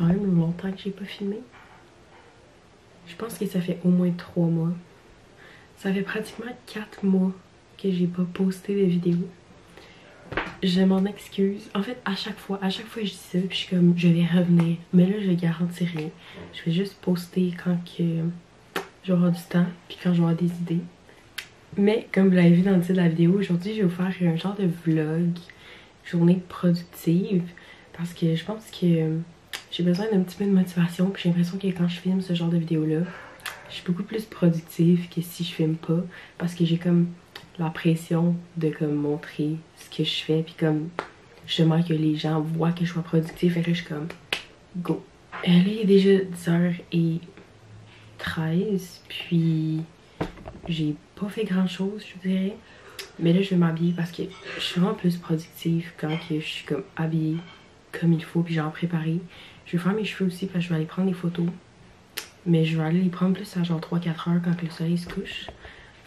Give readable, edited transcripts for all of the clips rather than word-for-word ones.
quand même longtemps que j'ai pas filmé. Je pense que ça fait au moins 3 mois. Ça fait pratiquement 4 mois que j'ai pas posté de vidéo. Je m'en excuse. En fait, à chaque fois je dis ça, puis je suis comme, je vais revenir. Mais là, je garantis rien. Je vais juste poster quand que j'aurai du temps, puis quand j'aurai des idées. Mais comme vous l'avez vu dans le titre de la vidéo, aujourd'hui, je vais vous faire un genre de vlog, journée productive, parce que je pense que j'ai besoin d'un petit peu de motivation, puis j'ai l'impression que quand je filme ce genre de vidéo-là, je suis beaucoup plus productive que si je filme pas, parce que j'ai comme la pression de comme montrer ce que je fais, puis comme justement que les gens voient que je sois productive, et là je suis comme go. Là il est déjà 10h13, puis j'ai pas fait grand chose je dirais, mais là je vais m'habiller parce que je suis vraiment plus productive quand que je suis comme habillée comme il faut, puis genre préparée. Je vais faire mes cheveux aussi parce que je vais aller prendre des photos, mais je vais aller les prendre plus à genre 3-4 heures quand le soleil se couche.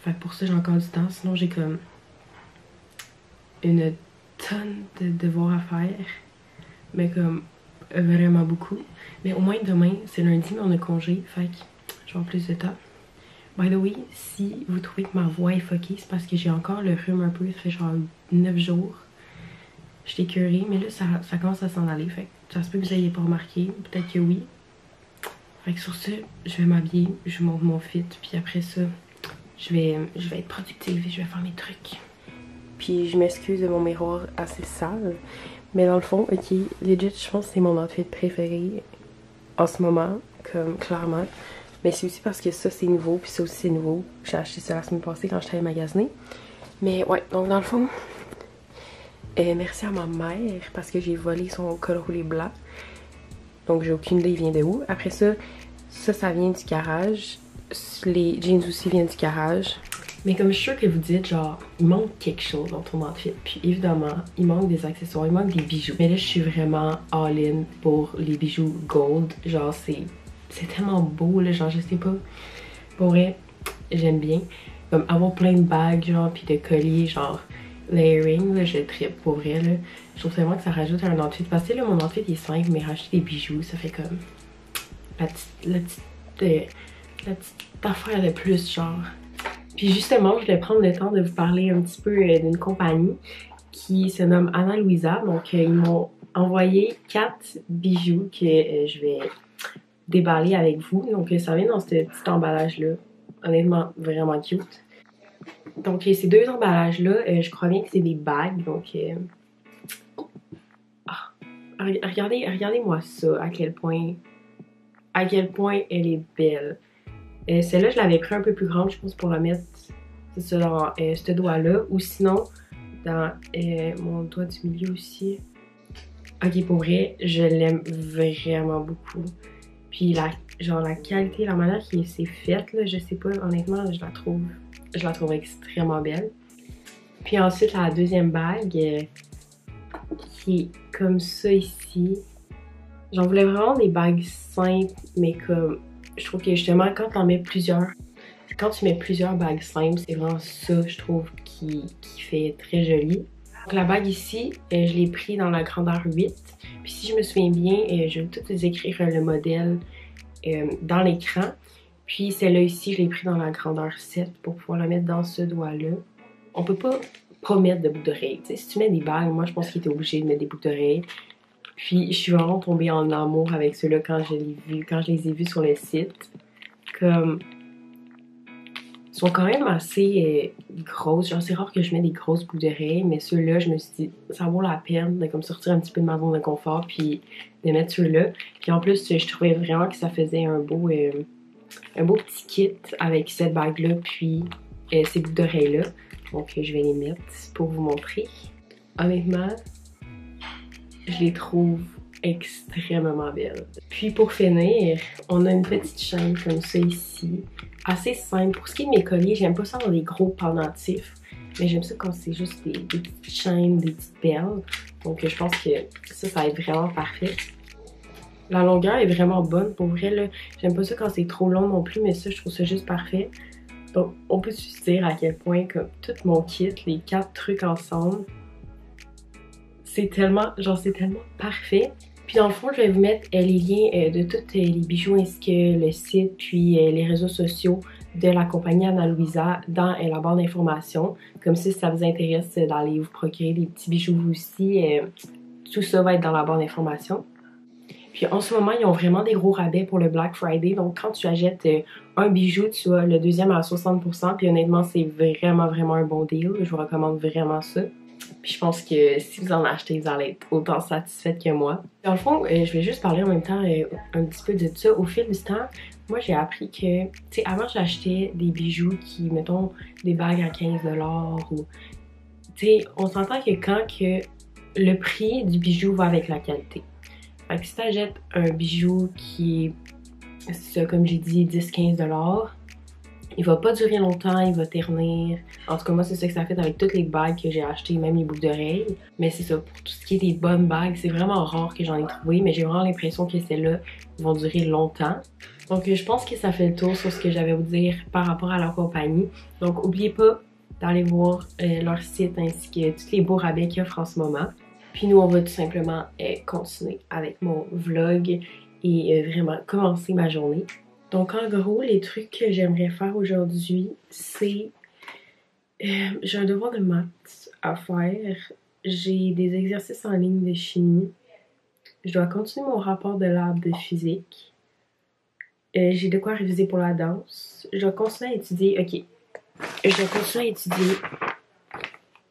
Fait que pour ça j'ai encore du temps, sinon j'ai comme une tonne de devoirs à faire, mais comme vraiment beaucoup. Mais au moins demain c'est lundi, mais on a congé, fait que je vais avoir plus de temps. By the way, si vous trouvez que ma voix est fuckée, c'est parce que j'ai encore le rhume un peu, ça fait genre 9 jours. J'étais écœurée, mais là ça commence à s'en aller, fait que ça se peut que vous n'ayez pas remarqué, peut-être que oui. Fait que sur ce, je vais m'habiller, je monte mon fit, puis après ça, je vais être productive et je vais faire mes trucs. Puis je m'excuse de mon miroir assez sale, mais dans le fond, ok, legit, je pense que c'est mon outfit préféré en ce moment, comme clairement. Mais c'est aussi parce que ça c'est nouveau, puis ça aussi c'est nouveau. J'ai acheté ça la semaine passée quand j'étais allée magasiner. Mais ouais, donc dans le fond, merci à ma mère parce que j'ai volé son col roulé blanc. Donc j'ai aucune idée il vient de où. Après ça, ça vient du garage. Les jeans aussi viennent du garage. Mais comme je suis sûre que vous dites, genre, il manque quelque chose dans ton outfit. Puis évidemment, il manque des accessoires, il manque des bijoux. Mais là, je suis vraiment all-in pour les bijoux gold. Genre, c'est tellement beau, là, genre, je sais pas. Pour vrai, j'aime bien. Comme avoir plein de bagues, genre, puis de colliers, genre, layering, là, je trippe pour vrai, là. Je trouve vraiment que ça rajoute à un outfit. Parce que là, mon outfit il est simple, mais rajouter des bijoux, ça fait comme la petite affaire de plus, genre. Puis justement, je vais prendre le temps de vous parler un petit peu d'une compagnie qui se nomme Ana Luisa. Donc, ils m'ont envoyé 4 bijoux que je vais déballer avec vous. Donc, ça vient dans ce petit emballage-là. Honnêtement, vraiment cute. Donc, ces 2 emballages-là, je crois bien que c'est des bagues. Donc, regardez-moi ça, à quel point elle est belle. Celle-là, je l'avais pris un peu plus grande, je pense, pour la mettre, c'est ça, dans ce doigt-là. Ou sinon, dans mon doigt du milieu aussi. Ok, pour vrai, je l'aime vraiment beaucoup. Puis la qualité, la manière qui s'est faite, là, je sais pas, honnêtement, je la trouve extrêmement belle. Puis ensuite, la deuxième bague, qui est comme ça ici. J'en voulais vraiment des bagues simples, mais comme, je trouve que justement, quand tu mets plusieurs bagues simples, c'est vraiment ça, je trouve, qui fait très joli. Donc la bague ici, je l'ai pris dans la grandeur 8. Puis si je me souviens bien, je vais tout vous écrire le modèle dans l'écran. Puis celle-là ici, je l'ai pris dans la grandeur 7 pour pouvoir la mettre dans ce doigt-là. On peut pas mettre de boucles d'oreilles. Si tu mets des bagues, moi je pense qu'il était obligé de mettre des boucles d'oreilles. Puis je suis vraiment tombée en amour avec ceux-là quand je les ai vus sur le site. Comme, ils sont quand même assez grosses. Genre, c'est rare que je mette des grosses boucles d'oreilles, mais ceux-là, je me suis dit, ça vaut la peine de comme sortir un petit peu de ma zone de confort, puis de mettre ceux-là. Puis en plus, je trouvais vraiment que ça faisait un beau petit kit avec cette bague-là, puis ces boucles d'oreilles-là. Donc, je vais les mettre pour vous montrer. Honnêtement, je les trouve extrêmement belles. Puis pour finir, on a une petite chaîne comme ça ici, assez simple. Pour ce qui est de mes colliers, j'aime pas ça dans des gros pendentifs, mais j'aime ça quand c'est juste des petites chaînes, des petites perles. Donc je pense que ça va être vraiment parfait. La longueur est vraiment bonne, pour vrai, là. J'aime pas ça quand c'est trop long non plus, mais ça, je trouve ça juste parfait. Donc on peut se dire à quel point, comme tout mon kit, les 4 trucs ensemble, c'est tellement parfait. Puis dans le fond, je vais vous mettre les liens de tous les bijoux ainsi que le site, puis les réseaux sociaux de la compagnie Ana Luisa dans la barre d'informations. Comme ça, si ça vous intéresse d'aller vous procurer des petits bijoux vous aussi, tout ça va être dans la barre d'informations. Puis en ce moment, ils ont vraiment des gros rabais pour le Black Friday. Donc quand tu achètes un bijou, tu as le deuxième à 60%. Puis honnêtement, c'est vraiment un bon deal. Je vous recommande vraiment ça. Puis je pense que si vous en achetez, vous allez être autant satisfaite que moi. Dans le fond, je vais juste parler en même temps un petit peu de ça. Au fil du temps, moi j'ai appris que, tu sais, avant j'achetais des bijoux qui, mettons, des bagues à 15$ ou, tu sais, on s'entend que quand que le prix du bijou va avec la qualité. Fait que si t'achètes un bijou qui est, ça, comme j'ai dit, 10-15$, il va pas durer longtemps, il va ternir. En tout cas, moi, c'est ça que ça fait avec toutes les bagues que j'ai achetées, même les boucles d'oreilles. Mais c'est ça, pour tout ce qui est des bonnes bagues, c'est vraiment rare que j'en ai trouvé, mais j'ai vraiment l'impression que celles-là vont durer longtemps. Donc, je pense que ça fait le tour sur ce que j'avais à vous dire par rapport à leur compagnie. Donc, n'oubliez pas d'aller voir leur site ainsi que tous les beaux rabais qu'ils offrent en ce moment. Puis nous, on va tout simplement continuer avec mon vlog et vraiment commencer ma journée. Donc en gros, les trucs que j'aimerais faire aujourd'hui, c'est... j'ai un devoir de maths à faire. J'ai des exercices en ligne de chimie. Je dois continuer mon rapport de lab de physique. J'ai de quoi réviser pour la danse. Je dois continuer à étudier... Ok. Je dois continuer à étudier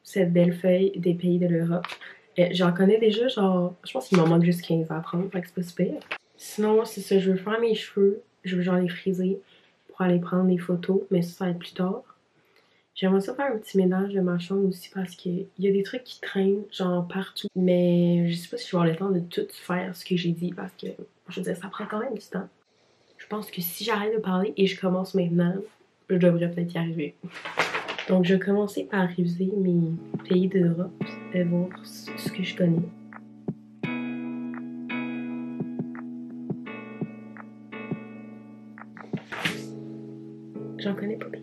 cette belle feuille des pays de l'Europe. J'en connais déjà, genre... Je pense qu'il m'en manque juste 15 à apprendre, fait que c'est pas super. Sinon, c'est ça, je veux faire mes cheveux. Je veux genre les friser pour aller prendre des photos, mais ça va être plus tard. J'aimerais ça faire un petit ménage de ma chambre aussi parce qu'il y a des trucs qui traînent genre partout. Mais je sais pas si je vais avoir le temps de tout faire ce que j'ai dit parce que, je veux dire, ça prend quand même du temps. Je pense que si j'arrête de parler et je commence maintenant, je devrais peut-être y arriver. Donc je vais commencer par réviser mes pays d'Europe et voir ce que je connais. J'en connais pas bien.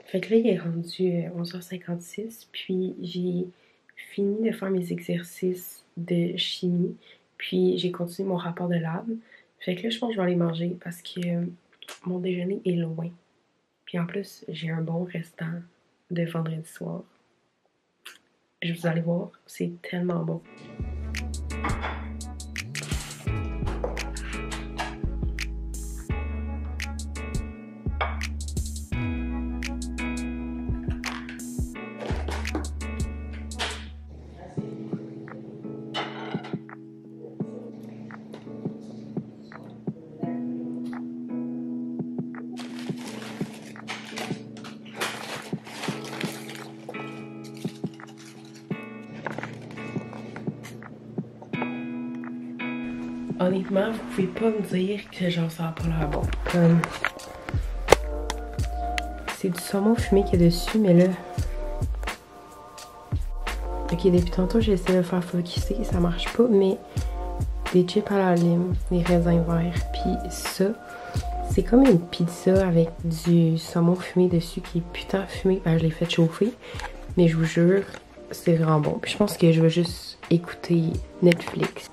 Fait que là, il est rendu 11h56, puis j'ai fini de faire mes exercices de chimie, puis j'ai continué mon rapport de lab. Fait que là, je pense que je vais aller manger parce que mon déjeuner est loin. Puis en plus, j'ai un bon restant de vendredi soir. Je vous allez voir, c'est tellement bon. Honnêtement, vous pouvez pas me dire que genre ça a pas l'air bon. C'est du saumon fumé qui est dessus, mais là... Ok, depuis tantôt j'ai essayé de faire focuser, ça marche pas, mais des chips à la lime, des raisins verts, puis ça, c'est comme une pizza avec du saumon fumé dessus qui est putain fumé. Ben, je l'ai fait chauffer, mais je vous jure, c'est vraiment bon. Puis je pense que je vais juste écouter Netflix.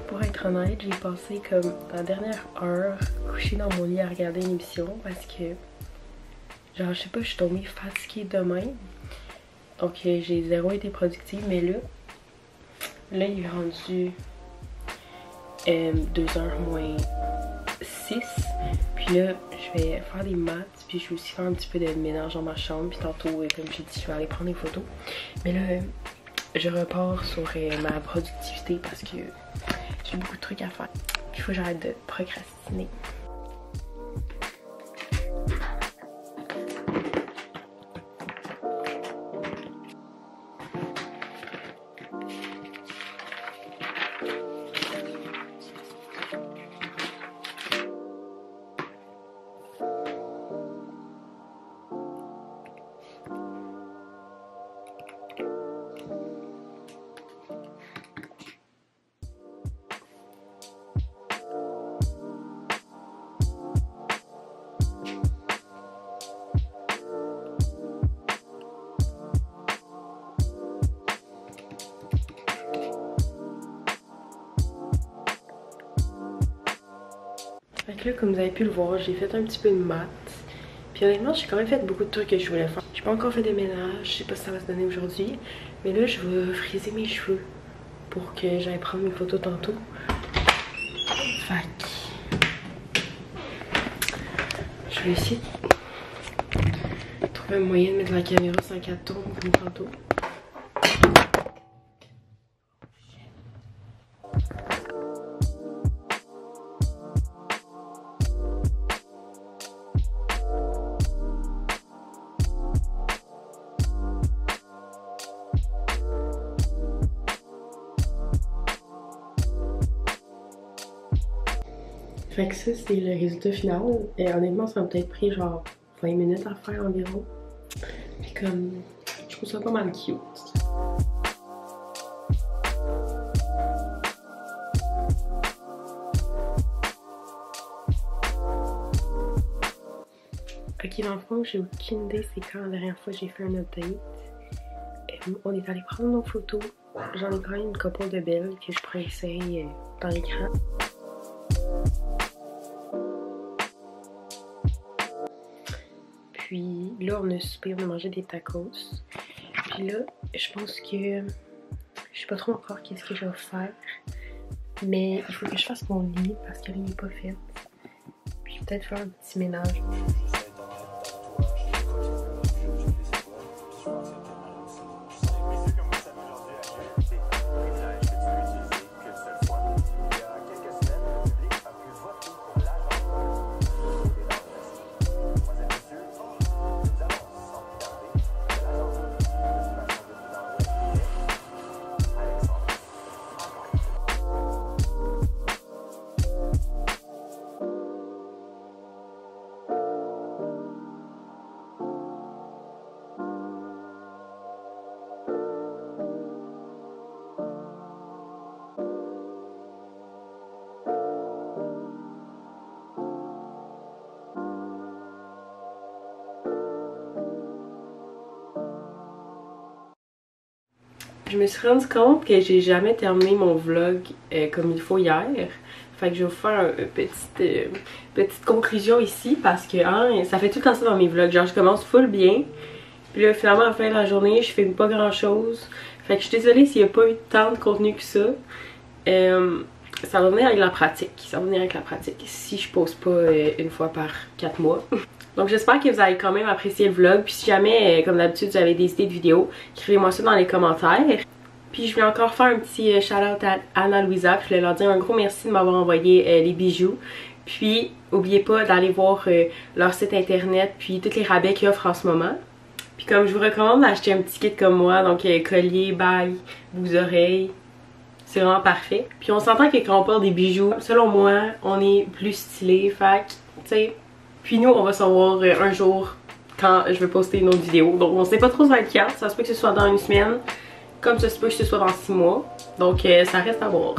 Pour être honnête, j'ai passé comme la dernière heure couchée dans mon lit à regarder une émission parce que, genre, je sais pas, je suis tombée fatiguée demain. Donc j'ai zéro été productive, mais là il est rendu 2h moins 6. Puis là, je vais faire des maths, puis je vais aussi faire un petit peu de ménage dans ma chambre. Puis tantôt, comme j'ai dit, je vais aller prendre des photos. Mais là, je repars sur ma productivité parce que j'ai beaucoup de trucs à faire. Il faut que j'arrête de procrastiner. Fait que là, comme vous avez pu le voir, j'ai fait un petit peu de maths. Puis honnêtement, j'ai quand même fait beaucoup de trucs que je voulais faire. J'ai pas encore fait de ménage, je sais pas si ça va se donner aujourd'hui. Mais là, je vais friser mes cheveux pour que j'aille prendre mes photos tantôt. Fait que je vais essayer de trouver un moyen de mettre la caméra sans qu'elle tourne comme tantôt. Fait que ça, c'est le résultat final. Et honnêtement, ça m'a peut-être pris genre 20 minutes à faire environ. Puis comme, je trouve ça pas mal cute. Ok, dans le fond, j'ai aucune idée c'est quand la dernière fois j'ai fait un update. On est allé prendre nos photos. J'en ai quand même une couple de belles que je pourrais essayer dans l'écran. Puis là, on a soupé, on a mangé des tacos. Puis là, je pense que je sais pas trop encore qu'est-ce que je vais faire. Mais il faut que je fasse mon lit parce que le lit n'est pas fait. Puis peut-être faire un petit ménage. Je me suis rendu compte que j'ai jamais terminé mon vlog comme il faut hier. Fait que je vais vous faire une petite conclusion ici parce que hein, ça fait tout le temps ça dans mes vlogs. Genre je commence full bien. Puis là finalement à la fin de la journée je fais pas grand chose. Fait que je suis désolée s'il n'y a pas eu tant de contenu que ça. Ça va venir avec la pratique. Ça va venir avec la pratique si je pose pas une fois par 4 mois. Donc j'espère que vous allez quand même apprécier le vlog. Puis si jamais, comme d'habitude, vous avez des idées de vidéos, écrivez-moi ça dans les commentaires. Puis je vais encore faire un petit shout-out à Anna Louisa. Puis je vais leur dire un gros merci de m'avoir envoyé les bijoux. Puis n'oubliez pas d'aller voir leur site internet, puis tous les rabais qu'ils offrent en ce moment. Puis comme je vous recommande d'acheter un petit kit comme moi, donc collier, bague, boucle-oreille. C'est vraiment parfait. Puis on s'entend que quand on porte des bijoux, selon moi, on est plus stylé. Fait que, tu sais. Puis nous, on va savoir un jour quand je vais poster une autre vidéo. Donc on sait pas trop ça va être quand. Ça se peut que ce soit dans une semaine. Comme ça se peut que ce soit dans 6 mois. Donc ça reste à voir.